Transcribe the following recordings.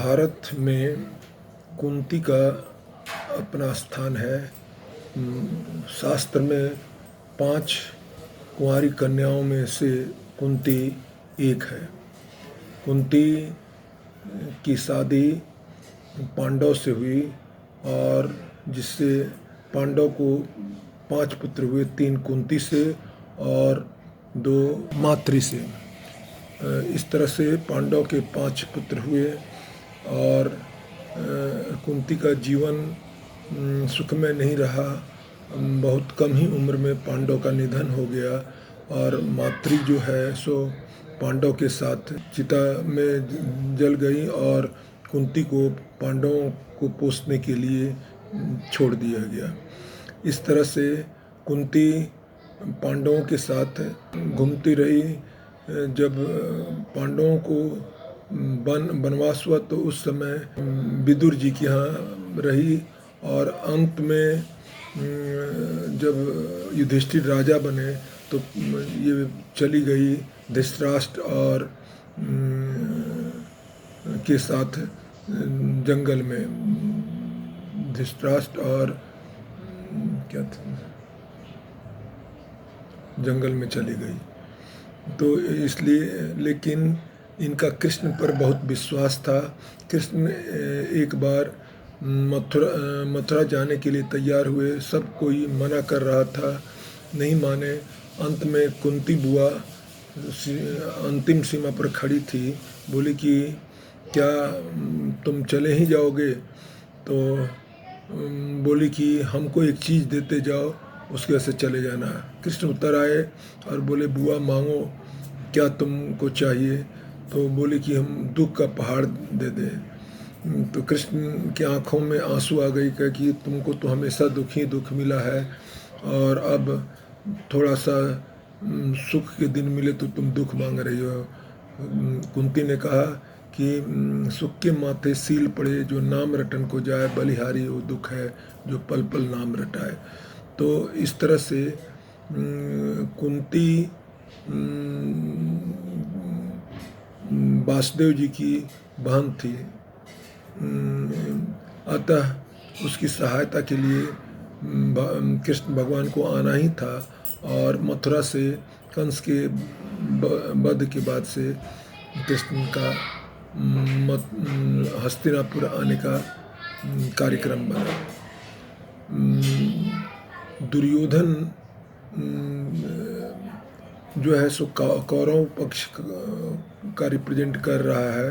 महाभारत में कुंती का अपना स्थान है। शास्त्र में 5 कुंवारी कन्याओं में से कुंती एक है। कुंती की शादी पांडव से हुई और जिससे पांडव को 5 पुत्र हुए, 3 कुंती से और 2 मातृ से। इस तरह से पांडव के 5 पुत्र हुए और कुंती का जीवन सुखमय नहीं रहा। बहुत कम ही उम्र में पांडव का निधन हो गया और मातृ जो है सो पांडव के साथ चिता में जल गई और कुंती को पांडवों को पोसने के लिए छोड़ दिया गया। इस तरह से कुंती पांडवों के साथ घूमती रही। जब पांडवों को वनवास हुआ तो उस समय विदुर जी के यहाँ रही और अंत में जब युधिष्ठिर राजा बने तो ये चली गई धृतराष्ट्र और के साथ जंगल में। धृतराष्ट्र और क्या था, जंगल में चली गई। तो इसलिए लेकिन इनका कृष्ण पर बहुत विश्वास था। कृष्ण एक बार मथुरा जाने के लिए तैयार हुए, सब कोई मना कर रहा था, नहीं माने। अंत में कुंती बुआ अंतिम सीमा पर खड़ी थी, बोली कि क्या तुम चले ही जाओगे? तो बोली कि हमको एक चीज़ देते जाओ, उसके वजह से चले जाना। कृष्ण उतर आए और बोले बुआ मांगो, क्या तुमको चाहिए? तो बोली कि हम दुख का पहाड़ दे दें। तो कृष्ण की आंखों में आंसू आ गई कि तुमको तो हमेशा दुख ही दुख मिला है और अब थोड़ा सा सुख के दिन मिले तो तुम दुख मांग रही हो। कुंती ने कहा कि सुख के माथे सील पड़े, जो नाम रटन को जाए, बलिहारी वो दुख है जो पल पल नाम रटाए। तो इस तरह से कुंती वासुदेव जी की बहन थी, अतः उसकी सहायता के लिए कृष्ण भगवान को आना ही था और मथुरा से कंस के वध के बाद से कृष्ण का हस्तिनापुर आने का कार्यक्रम बना। दुर्योधन जो है सो कौरव पक्ष का रिप्रेजेंट कर रहा है।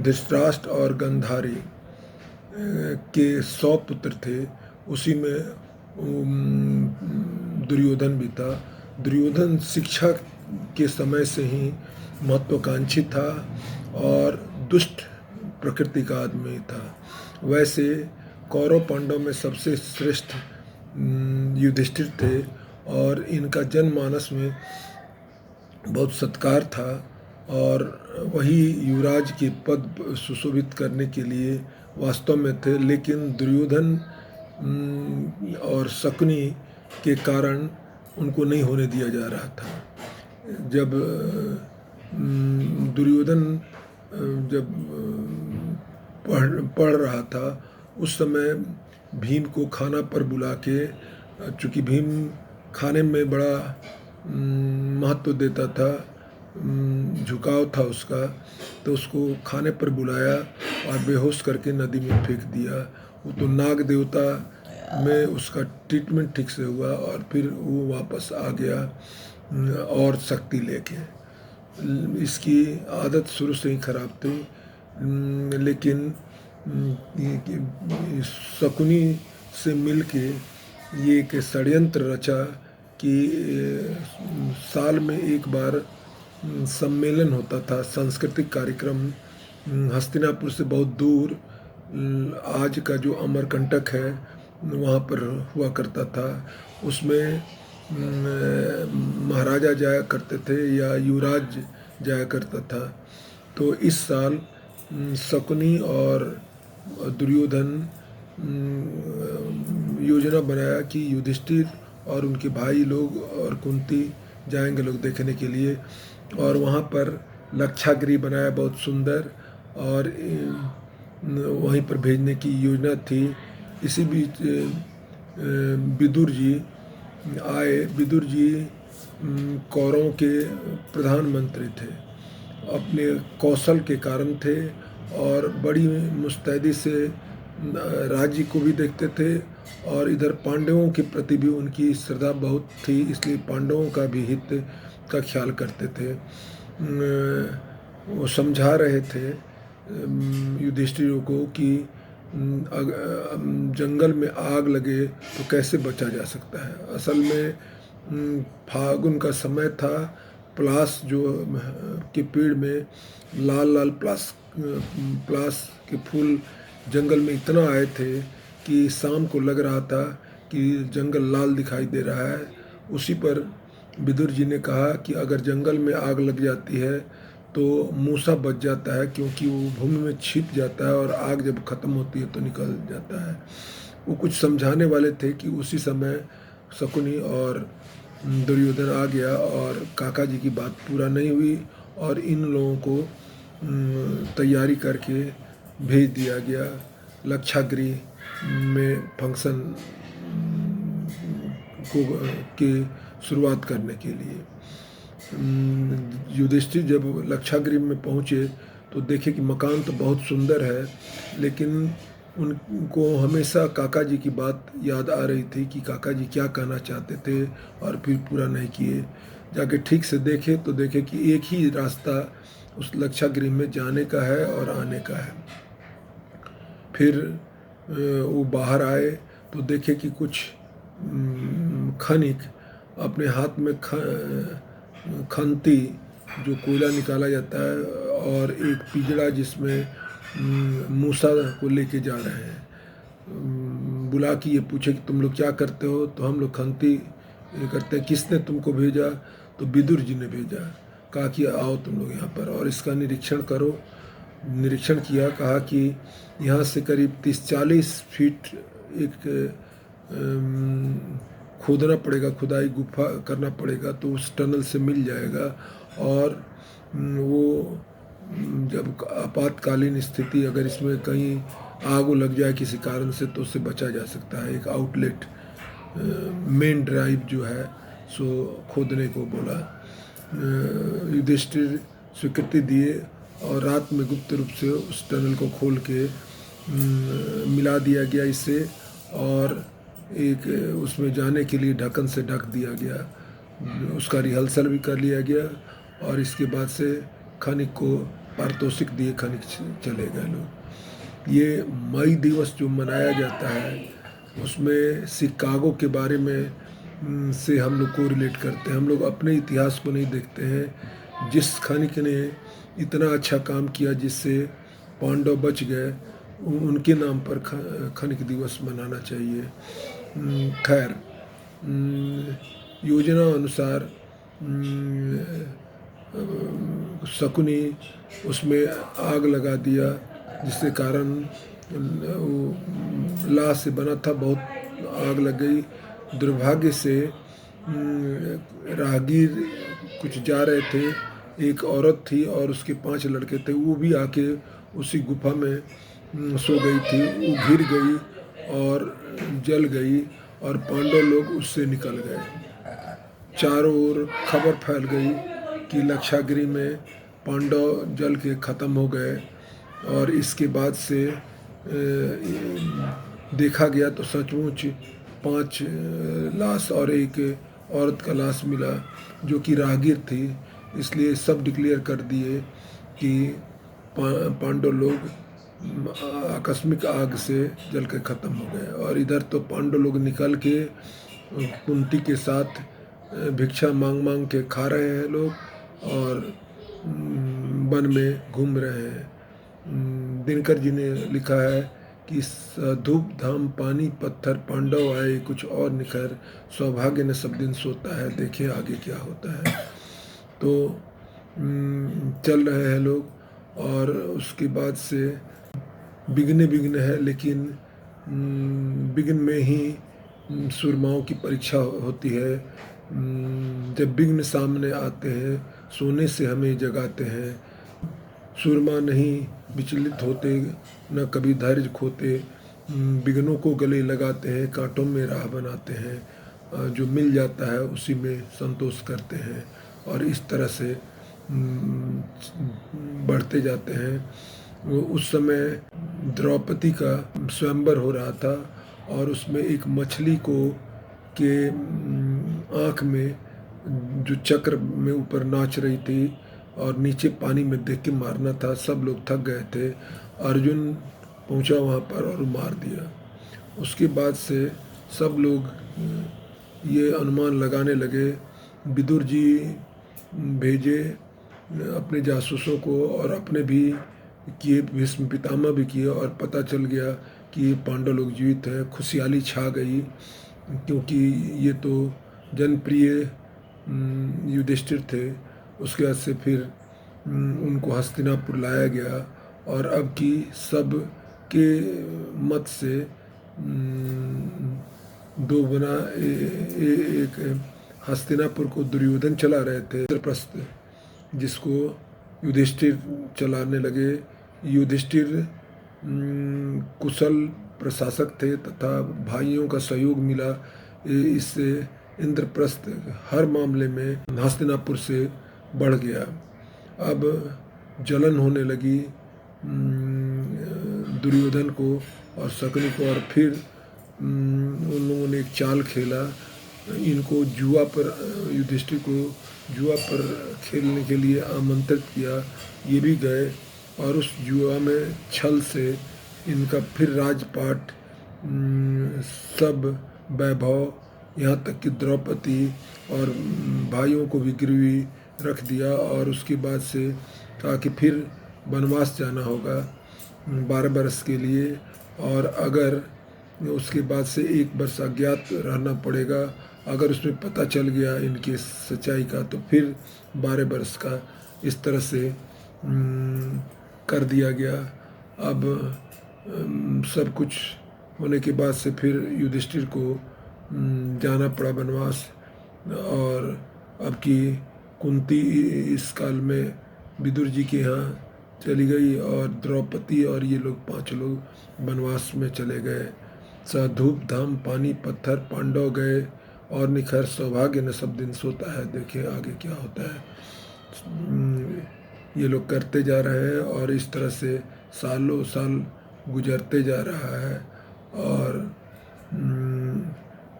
धृतराष्ट्र और गांधारी के 100 पुत्र थे, उसी में दुर्योधन भी था। दुर्योधन शिक्षा के समय से ही महत्वाकांक्षी था और दुष्ट प्रकृति का आदमी था। वैसे कौरव पांडव में सबसे श्रेष्ठ युधिष्ठिर थे और इनका जनमानस में बहुत सत्कार था और वही युवराज के पद सुशोभित करने के लिए वास्तव में थे। लेकिन दुर्योधन और शकुनी के कारण उनको नहीं होने दिया जा रहा था। जब दुर्योधन जब पढ़ रहा था उस समय भीम को खाना पर बुला के, चूँकि भीम खाने में बड़ा महत्व देता था, झुकाव था उसका, तो उसको खाने पर बुलाया और बेहोश करके नदी में फेंक दिया। वो तो नाग देवता में उसका ट्रीटमेंट ठीक से हुआ और फिर वो वापस आ गया और शक्ति लेके। इसकी आदत शुरू से ही खराब थी, लेकिन शकुनी से मिलके ये एक षड्यंत्र रचा कि साल में एक बार सम्मेलन होता था, सांस्कृतिक कार्यक्रम। हस्तिनापुर से बहुत दूर आज का जो अमरकंटक है वहाँ पर हुआ करता था। उसमें महाराजा जाया करते थे या युवराज जाया करता था। तो इस साल शकुनी और दुर्योधन योजना बनाया कि युधिष्ठिर और उनके भाई लोग और कुंती जाएंगे लोग देखने के लिए। और वहाँ पर लक्षागृह बनाया बहुत सुंदर, और वहीं पर भेजने की योजना थी। इसी बीच विदुर जी आए। विदुर जी कौरवों के प्रधानमंत्री थे, अपने कौशल के कारण थे, और बड़ी मुस्तैदी से राज्य को भी देखते थे, और इधर पांडवों के प्रति भी उनकी श्रद्धा बहुत थी, इसलिए पांडवों का भी हित का ख्याल करते थे। वो समझा रहे थे युधिष्ठिर को कि जंगल में आग लगे तो कैसे बचा जा सकता है। असल में फागुन का समय था, पलास जो के पेड़ में लाल लाल पलास के फूल जंगल में इतना आए थे कि शाम को लग रहा था कि जंगल लाल दिखाई दे रहा है। उसी पर विदुर जी ने कहा कि अगर जंगल में आग लग जाती है तो मूसा बच जाता है, क्योंकि वो भूमि में छिप जाता है और आग जब ख़त्म होती है तो निकल जाता है। वो कुछ समझाने वाले थे कि उसी समय शकुनी और दुर्योधन आ गया, और काका जी की बात पूरा नहीं हुई, और इन लोगों को तैयारी करके भेज दिया गया लक्षागृह में फंक्शन को की शुरुआत करने के लिए। युधिष्ठिर जब लक्षागृह में पहुँचे तो देखे कि मकान तो बहुत सुंदर है, लेकिन उनको हमेशा काका जी की बात याद आ रही थी कि काका जी क्या कहना चाहते थे और फिर पूरा नहीं किए। जाके ठीक से देखे तो देखे कि एक ही रास्ता उस लक्षागृह में जाने का है और आने का है। फिर वो बाहर आए तो देखे कि कुछ खनिक अपने हाथ में खंती जो कोयला निकाला जाता है, और एक पिंजड़ा जिसमें मूसा को लेके जा रहे हैं। बुला के ये पूछे कि तुम लोग क्या करते हो, तो हम लोग खंती करते हैं। किसने तुमको भेजा? तो विदुर जी ने भेजा, कहा कि आओ तुम लोग यहाँ पर और इसका निरीक्षण करो। निरीक्षण किया, कहा कि यहाँ से करीब 30-40 फीट एक खोदना पड़ेगा, खुदाई गुफा करना पड़ेगा, तो उस टनल से मिल जाएगा। और वो जब आपातकालीन स्थिति अगर इसमें कहीं आग लग जाए किसी कारण से तो उससे बचा जा सकता है। एक आउटलेट मेन ड्राइव जो है सो खोदने को बोला। युधिष्ठिर स्वीकृति दिए और रात में गुप्त रूप से उस टनल को खोल के मिला दिया गया इससे, और एक उसमें जाने के लिए ढक्कन से ढक दिया गया। उसका रिहर्सल भी कर लिया गया, और इसके बाद से खनिक को पारितोषिक दिए खनिक चले गए लोग। ये मई दिवस जो मनाया जाता है उसमें शिकागो के बारे में से हम लोग को रिलेट करते हैं। हम लोग अपने इतिहास को नहीं देखते हैं। जिस खनिक ने इतना अच्छा काम किया जिससे पांडव बच गए, उनके नाम पर खनिक दिवस मनाना चाहिए। खैर, योजना अनुसार शकुनी उसमें आग लगा दिया, जिसके कारण वो लाश से बना था, बहुत आग लग गई। दुर्भाग्य से राहगीर कुछ जा रहे थे, एक औरत थी और उसके 5 लड़के थे, वो भी आके उसी गुफा में सो गई थी। वो गिर गई और जल गई, और पांडव लोग उससे निकल गए। चारों ओर खबर फैल गई कि लक्षागृह में पांडव जल के ख़त्म हो गए। और इसके बाद से देखा गया तो सचमुच 5 लाश और एक औरत का लाश मिला जो कि राहगीर थी। इसलिए सब डिक्लेयर कर दिए कि पांडव लोग आकस्मिक आग से जल के ख़त्म हो गए। और इधर तो पांडव लोग निकल के कुंती के साथ भिक्षा मांग मांग के खा रहे हैं लोग, और वन में घूम रहे हैं। दिनकर जी ने लिखा है कि धूप धाम पानी पत्थर पांडव आए कुछ और निखर, सौभाग्य ने सब दिन सोता है, देखे आगे क्या होता है। तो चल रहे हैं लोग, और उसके बाद से बिगने है, लेकिन बिगन में ही सुरमाओं की परीक्षा होती है। जब विघ्न सामने आते हैं सोने से हमें जगाते हैं। सूरमा नहीं विचलित होते, न कभी धैर्य खोते, विघ्नों को गले लगाते हैं, कांटों में राह बनाते हैं, जो मिल जाता है उसी में संतोष करते हैं और इस तरह से बढ़ते जाते हैं। उस समय द्रौपदी का स्वयंवर हो रहा था और उसमें एक मछली को के आँख में जो चक्र में ऊपर नाच रही थी और नीचे पानी में देख के मारना था। सब लोग थक गए थे। अर्जुन पहुंचा वहाँ पर और मार दिया। उसके बाद से सब लोग ये अनुमान लगाने लगे। विदुर जी भेजे अपने जासूसों को और अपने भी किए, भीष्म पितामह भी किए और पता चल गया कि ये पांडव लोग जीवित हैं। खुशहाली छा गई क्योंकि ये तो जनप्रिय युधिष्ठिर थे। उसके बाद से फिर उनको हस्तिनापुर लाया गया और अब की सब के मत से दो बना एक हस्तिनापुर को दुर्योधन चला रहे थे, इंद्रप्रस्थ, जिसको युधिष्ठिर चलाने लगे। युधिष्ठिर कुशल प्रशासक थे तथा भाइयों का सहयोग मिला। इससे इंद्रप्रस्थ हर मामले में हस्तिनापुर से बढ़ गया। अब जलन होने लगी दुर्योधन को और शकुनी को और फिर उन लोगों ने एक चाल खेला। इनको जुआ पर, युधिष्ठिर को जुआ पर खेलने के लिए आमंत्रित किया। ये भी गए और उस जुआ में छल से इनका फिर राजपाट, सब वैभव, यहाँ तक कि द्रौपदी और भाइयों को भी गिरवी रख दिया। और उसके बाद से कहा कि फिर वनवास जाना होगा 12 बरस के लिए और अगर उसके बाद से 1 वर्ष अज्ञात रहना पड़ेगा। अगर उसमें पता चल गया इनकी सच्चाई का तो फिर 12 बरस का इस तरह से कर दिया गया। अब सब कुछ होने के बाद से फिर युधिष्ठिर को जाना पड़ा वनवास। और अब की कुंती इस काल में विदुर जी के यहाँ चली गई और द्रौपदी और ये लोग 5 लोग वनवास में चले गए। धूप धाम पानी पत्थर पांडव गए और निखर सौभाग्य न सब दिन सोता है। देखें आगे क्या होता है। ये लोग करते जा रहे हैं और इस तरह से सालों साल गुजरते जा रहा है। और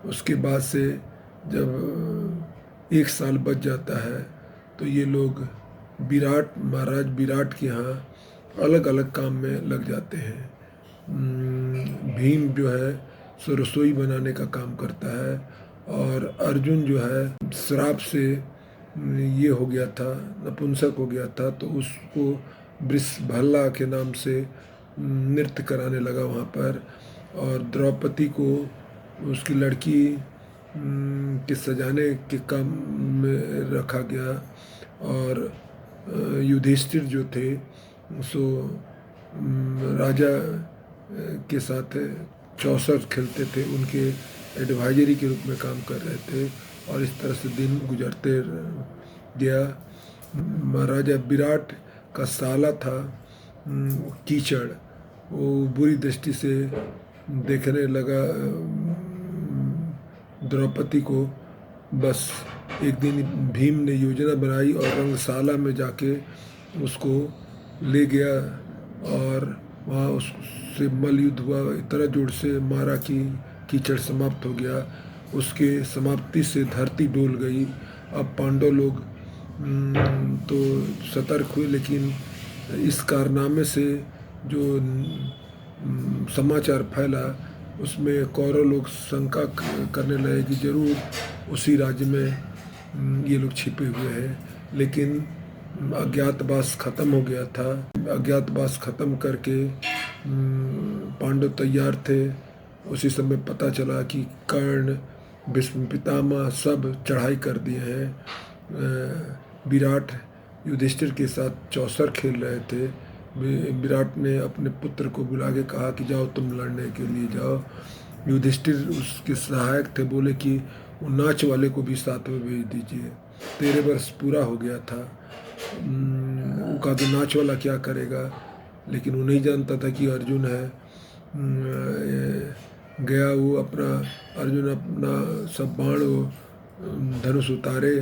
उसके बाद से जब 1 साल बच जाता है तो ये लोग महाराज विराट के यहाँ अलग अलग काम में लग जाते हैं। भीम जो है सो रसोई बनाने का काम करता है और अर्जुन जो है श्राप से ये हो गया था, नपुंसक हो गया था, तो उसको वृषभल्ला के नाम से नृत्य कराने लगा वहाँ पर। और द्रौपदी को उसकी लड़की के सजाने के काम में रखा गया। और युधिष्ठिर जो थे सो राजा के साथ चौसर खेलते थे, उनके एडवाइजरी के रूप में काम कर रहे थे और इस तरह से दिन गुजरते गया। महाराजा विराट का साला था कीचड़, वो बुरी दृष्टि से देखने लगा द्रौपदी को। बस एक दिन भीम ने योजना बनाई और रंगशाला में जाके उसको ले गया और वहाँ उससे मल युद्ध हुआ। इतना जोर से मारा कि कीचड़ समाप्त हो गया। उसके समाप्ति से धरती डोल गई। अब पांडव लोग तो सतर्क हुए, लेकिन इस कारनामे से जो समाचार फैला उसमें कौरव लोग शंका करने लगे कि जरूर उसी राज्य में ये लोग छिपे हुए हैं। लेकिन अज्ञातवास खत्म हो गया था। अज्ञातवास खत्म करके पांडव तैयार थे। उसी समय पता चला कि कर्ण, भीष्म पितामह सब चढ़ाई कर दिए हैं। विराट युधिष्ठिर के साथ चौसर खेल रहे थे। विराट ने अपने पुत्र को बुला के कहा कि जाओ तुम लड़ने के लिए जाओ। युधिष्ठिर उसके सहायक थे, बोले कि वो नाच वाले को भी साथ में भेज दीजिए। 13 वर्ष पूरा हो गया था। वो कहा तो नाच वाला क्या करेगा, लेकिन वो नहीं जानता था कि अर्जुन है। गया वो अपना, अर्जुन अपना सब बाण धनुष उतारे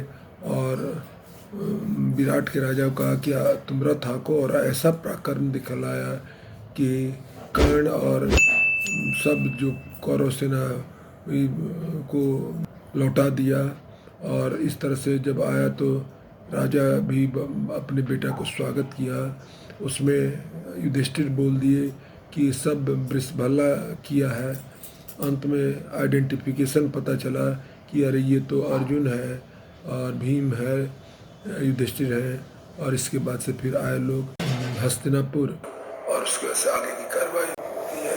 और विराट के राजा को कहा कि तुम रथ हाको, और ऐसा पराक्रम दिखलाया कि कर्ण और सब जो कौरव सेना को लौटा दिया। और इस तरह से जब आया तो राजा भी अपने बेटा को स्वागत किया। उसमें युधिष्ठिर बोल दिए कि सब वृषभाला किया है। अंत में आइडेंटिफिकेशन पता चला कि अरे ये तो अर्जुन है और भीम है, युधिष्ठिर है। और इसके बाद से फिर आए लोग हस्तिनापुर, और उसके बाद से आगे की कार्रवाई होती है।